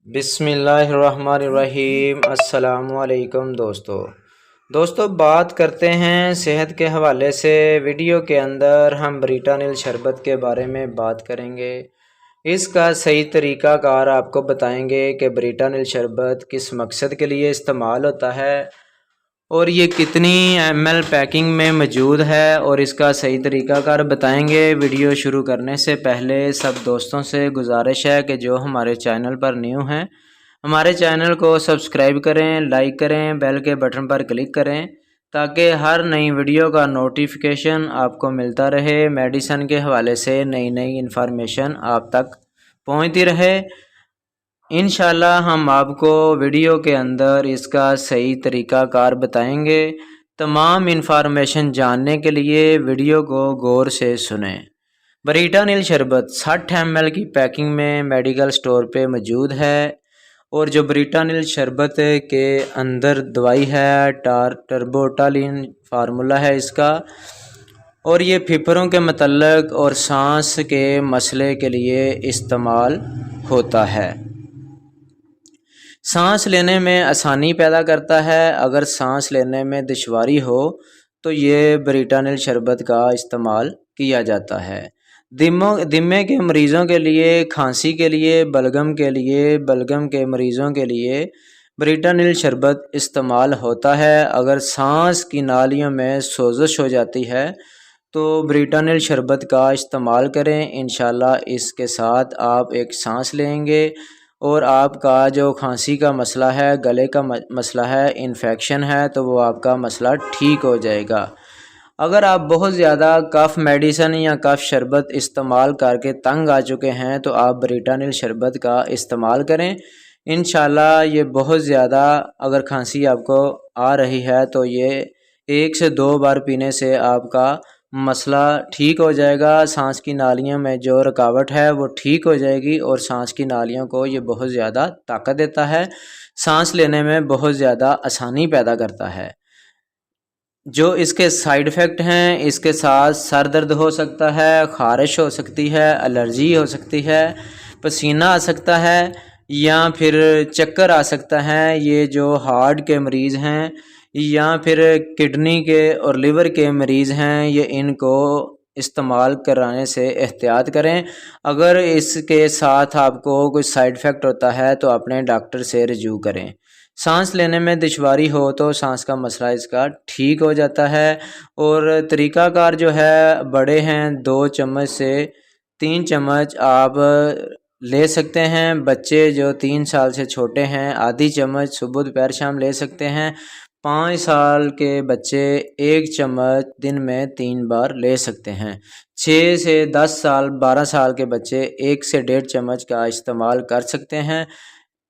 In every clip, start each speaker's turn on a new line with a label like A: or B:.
A: بسم اللہ الرحمن الرحیم۔ السلام علیکم دوستو بات کرتے ہیں صحت کے حوالے سے۔ ویڈیو کے اندر ہم بریٹانل شربت کے بارے میں بات کریں گے۔ اس کا صحیح طریقہ کار آپ کو بتائیں گے کہ بریٹانل شربت کس مقصد کے لیے استعمال ہوتا ہے اور یہ کتنی ایم ایل پیکنگ میں موجود ہے، اور اس کا صحیح طریقہ کار بتائیں گے۔ ویڈیو شروع کرنے سے پہلے سب دوستوں سے گزارش ہے کہ جو ہمارے چینل پر نیو ہیں ہمارے چینل کو سبسکرائب کریں، لائک کریں، بیل کے بٹن پر کلک کریں تاکہ ہر نئی ویڈیو کا نوٹیفیکیشن آپ کو ملتا رہے۔ میڈیسن کے حوالے سے نئی انفارمیشن آپ تک پہنچتی رہے۔ انشاءاللہ ہم آپ کو ویڈیو کے اندر اس کا صحیح طریقہ کار بتائیں گے۔ تمام انفارمیشن جاننے کے لیے ویڈیو کو غور سے سنیں۔ بریٹانل شربت 60 ایم ایل کی پیکنگ میں میڈیکل سٹور پہ موجود ہے، اور جو بریٹانل شربت کے اندر دوائی ہے ٹربوٹالین فارمولا ہے اس کا، اور یہ پھیپھڑوں کے متعلق اور سانس کے مسئلے کے لیے استعمال ہوتا ہے۔ سانس لینے میں آسانی پیدا کرتا ہے۔ اگر سانس لینے میں دشواری ہو تو یہ بریٹانل شربت کا استعمال کیا جاتا ہے۔ دمے کے مریضوں کے لیے، کھانسی کے لیے، بلغم کے مریضوں کے لیے بریٹانل شربت استعمال ہوتا ہے۔ اگر سانس کی نالیوں میں سوزش ہو جاتی ہے تو بریٹانل شربت کا استعمال کریں۔ انشاءاللہ اس کے ساتھ آپ ایک سانس لیں گے اور آپ کا جو کھانسی کا مسئلہ ہے، گلے کا مسئلہ ہے، انفیکشن ہے، تو وہ آپ کا مسئلہ ٹھیک ہو جائے گا۔ اگر آپ بہت زیادہ کف میڈیسن یا کف شربت استعمال کر کے تنگ آ چکے ہیں تو آپ بریٹانل شربت کا استعمال کریں۔ انشاءاللہ یہ بہت زیادہ اگر کھانسی آپ کو آ رہی ہے تو یہ 1 سے 2 بار پینے سے آپ کا مسئلہ ٹھیک ہو جائے گا۔ سانس کی نالیوں میں جو رکاوٹ ہے وہ ٹھیک ہو جائے گی، اور سانس کی نالیوں کو یہ بہت زیادہ طاقت دیتا ہے، سانس لینے میں بہت زیادہ آسانی پیدا کرتا ہے۔ جو اس کے سائیڈ ایفیکٹ ہیں، اس کے ساتھ سر درد ہو سکتا ہے، خارش ہو سکتی ہے، الرجی ہو سکتی ہے، پسینہ آ سکتا ہے، یا پھر چکر آ سکتا ہے۔ یہ جو ہارٹ کے مریض ہیں یا پھر کڈنی کے اور لیور کے مریض ہیں، یہ ان کو استعمال کرانے سے احتیاط کریں۔ اگر اس کے ساتھ آپ کو کوئی سائیڈ ایفیکٹ ہوتا ہے تو اپنے ڈاکٹر سے رجوع کریں۔ سانس لینے میں دشواری ہو تو سانس کا مسئلہ اس کا ٹھیک ہو جاتا ہے، اور طریقہ کار جو ہے بڑے ہیں 2 چمچ سے 3 چمچ آپ لے سکتے ہیں۔ بچے جو 3 سال سے چھوٹے ہیں آدھی چمچ صبح دوپہر شام لے سکتے ہیں۔ 5 سال کے بچے 1 چمچ دن میں 3 بار لے سکتے ہیں۔ 6 سے 10 سال 12 سال کے بچے 1 سے 1.5 چمچ کا استعمال کر سکتے ہیں۔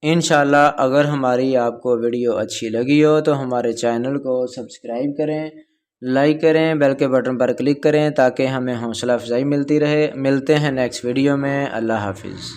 A: انشاءاللہ اگر ہماری آپ کو ویڈیو اچھی لگی ہو تو ہمارے چینل کو سبسکرائب کریں، لائک کریں، بیل کے بٹن پر کلک کریں تاکہ ہمیں حوصلہ افزائی ملتی رہے۔ ملتے ہیں نیکسٹ ویڈیو میں۔ اللہ حافظ۔